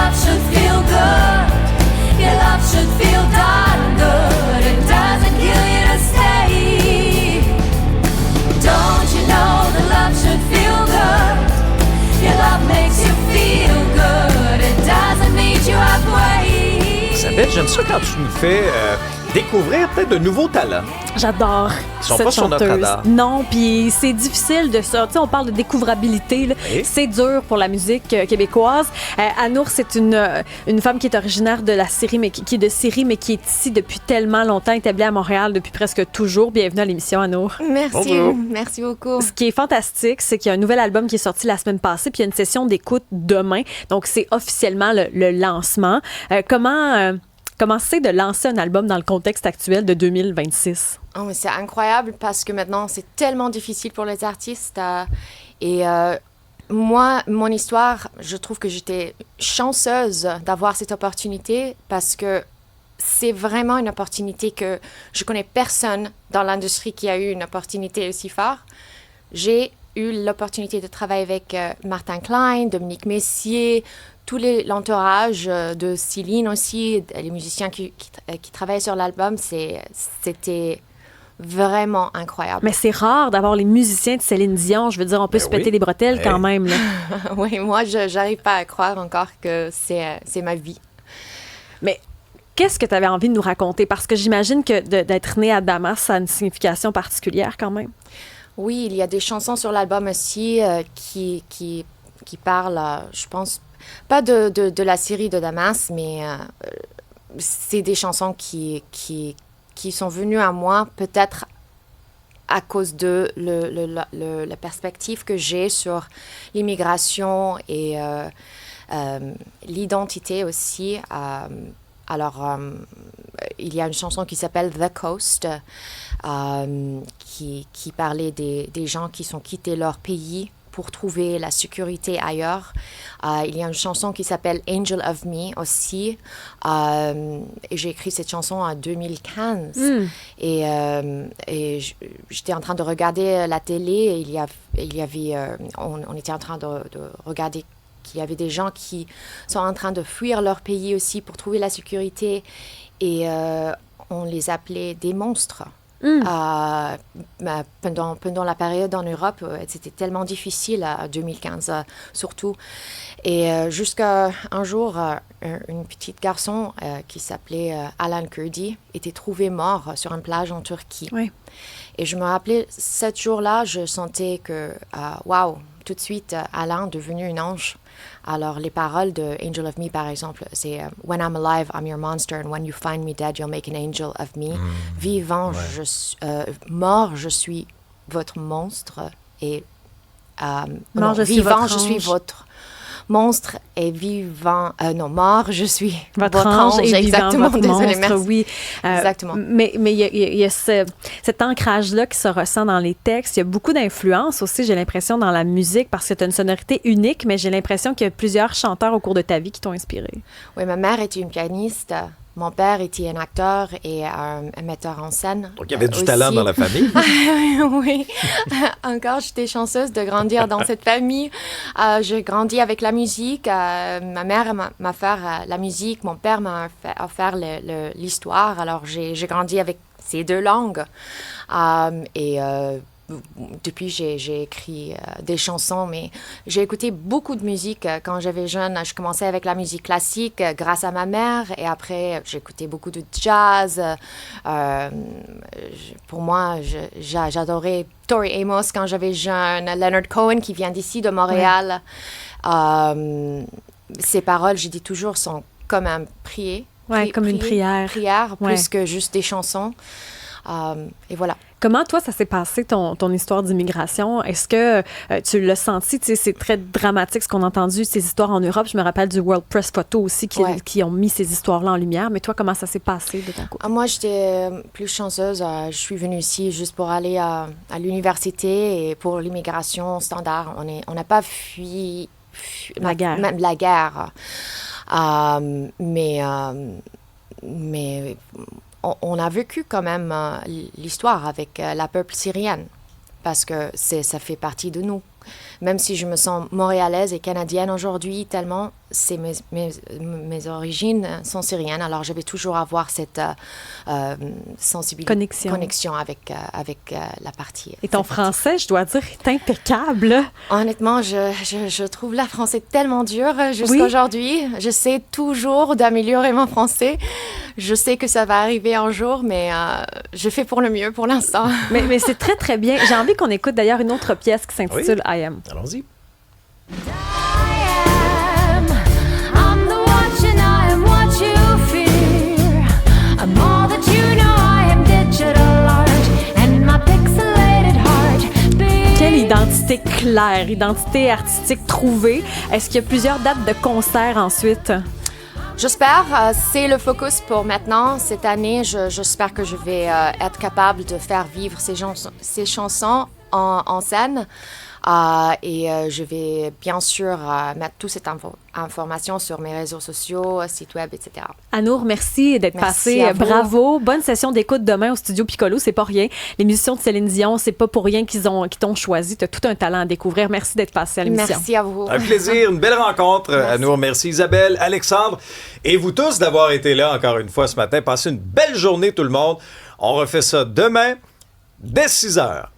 love should feel good. Your love should feel darn good. It doesn't kill you to stay. Don't you know that love should feel good? Your love makes you feel good. It doesn't meet you halfway. Isabelle, j'aime ça quand tu nous fais découvrir peut-être de nouveaux talents. J'adore Ils sont cette pas sur notre chanteuse. radar. Non, puis c'est difficile de ça. Tu sais, on parle de découvrabilité. Là. Oui. C'est dur pour la musique québécoise. Anour, c'est une femme qui est originaire de la Syrie, mais qui est de Syrie, mais qui est ici depuis tellement longtemps, établie à Montréal depuis presque toujours. Bienvenue à l'émission, Anour. Merci, Bonjour. merci beaucoup. Ce qui est fantastique, c'est qu'il y a un nouvel album qui est sorti la semaine passée, puis il y a une session d'écoute demain. Donc, c'est officiellement le lancement. Comment c'est de lancer un album dans le contexte actuel de 2026? Oh, mais c'est incroyable parce que maintenant, c'est tellement difficile pour les artistes. Moi, mon histoire, je trouve que j'étais chanceuse d'avoir cette opportunité parce que c'est vraiment une opportunité que je connais personne dans l'industrie qui a eu une opportunité aussi forte. J'ai eu l'opportunité de travailler avec Martin Klein, Dominique Messier, tout l'entourage de Céline aussi, les musiciens qui travaillent sur l'album, c'était vraiment incroyable. Mais c'est rare d'avoir les musiciens de Céline Dion. Je veux dire, on peut se péter les bretelles quand même. Là. Oui, moi, je n'arrive pas à croire encore que c'est ma vie. Mais qu'est-ce que tu avais envie de nous raconter? Parce que j'imagine que d'être né à Damas, ça a une signification particulière quand même. Oui, il y a des chansons sur l'album aussi qui parlent, je pense, pas de la Syrie de Damas, mais c'est des chansons qui sont venues à moi peut-être à cause de la perspective que j'ai sur l'immigration et l'identité aussi. Alors, il y a une chanson qui s'appelle The Coast, qui parlait des gens qui sont quittés leur pays pour trouver la sécurité ailleurs. Il y a une chanson qui s'appelle Angel of Me aussi. Et j'ai écrit cette chanson en 2015. Et j'étais en train de regarder la télé et on était en train de regarder qu'il y avait des gens qui sont en train de fuir leur pays aussi pour trouver la sécurité. Et on les appelait des monstres. Pendant la période en Europe, c'était tellement difficile, en 2015 surtout. Et jusqu'à un jour, un petit garçon qui s'appelait Alan Kurdi était trouvé mort sur une plage en Turquie. Oui. Et je me rappelais, ce jour-là, je sentais que, waouh, tout de suite, Alan est devenu un ange. Alors, les paroles de Angel of Me, par exemple, c'est « When I'm alive, I'm your monster, and when you find me dead, you'll make an angel of me. Vivant, mort, je suis votre monstre, et Mort, je suis vivant, votre je suis ange. votre monstre, et vivant, mort, je suis Votre ange et exactement, vivant, votre désolée, monstre, merci. oui. Exactement. Mais il y a cet ancrage-là qui se ressent dans les textes. Il y a beaucoup d'influence aussi, j'ai l'impression, dans la musique, parce que tu as une sonorité unique, mais j'ai l'impression qu'il y a plusieurs chanteurs au cours de ta vie qui t'ont inspiré. Oui, ma mère était une pianiste. Mon père était un acteur et un metteur en scène. Donc, il y avait du aussi. talent dans la famille. Oui, encore, j'étais chanceuse de grandir dans cette famille. J'ai grandi avec la musique. Ma mère m'a fait la musique. Mon père m'a offert l'histoire. Alors, j'ai grandi avec ces deux langues. Depuis, j'ai écrit des chansons, mais j'ai écouté beaucoup de musique quand j'étais jeune. Je commençais avec la musique classique grâce à ma mère, et après, j'écoutais beaucoup de jazz. Pour moi, j'adorais Tori Amos quand j'étais jeune, Leonard Cohen qui vient d'ici, de Montréal. Ces paroles, je dis toujours, sont comme un prier. Oui, comme une prière. Prière, Ouais. plus que juste des chansons. Et voilà. Comment, toi, ça s'est passé, ton histoire d'immigration? Est-ce que tu l'as senti? Tu sais, c'est très dramatique ce qu'on a entendu, ces histoires en Europe. Je me rappelle du World Press Photo aussi qui ont mis ces histoires-là en lumière. Mais toi, comment ça s'est passé de ton côté? Moi, j'étais plus chanceuse. Je suis venue ici juste pour aller à l'université et pour l'immigration standard. On n'a pas fui La guerre. Même la guerre. Mais on a vécu quand même l'histoire avec la peuple syrienne, parce que ça fait partie de nous. Même si je me sens montréalaise et canadienne aujourd'hui, tellement mes origines sont syriennes, alors je vais toujours avoir cette connexion avec la partie. Et ton français, je dois dire, est impeccable. Honnêtement, je trouve la français tellement dur jusqu'à aujourd'hui. J'essaie toujours d'améliorer mon français. Je sais que ça va arriver un jour, mais je fais pour le mieux pour l'instant. Mais c'est très, très bien. J'ai envie qu'on écoute d'ailleurs une autre pièce qui s'intitule I Am. Allons-y. I'm the watch and I am what you fear. I'm all that you know, I am digital art and my pixelated heart. Quelle identité claire, identité artistique trouvée. Est-ce qu'il y a plusieurs dates de concert ensuite? J'espère, c'est le focus pour maintenant. Cette année, j'espère que je vais être capable de faire vivre ces chansons en scène. Et je vais bien sûr mettre toute cette information sur mes réseaux sociaux, site web, etc. Anour, merci d'être passé. Bravo. Bonne session d'écoute demain au Studio Piccolo. C'est pas rien. Les musiciens de Céline Dion, c'est pas pour rien qu'ils t'ont choisi. Tu as tout un talent à découvrir. Merci d'être passé à l'émission. Merci à vous. Un plaisir, une belle rencontre. Anour, merci Isabelle, Alexandre et vous tous d'avoir été là encore une fois ce matin. Passez une belle journée tout le monde. On refait ça demain dès 6 heures.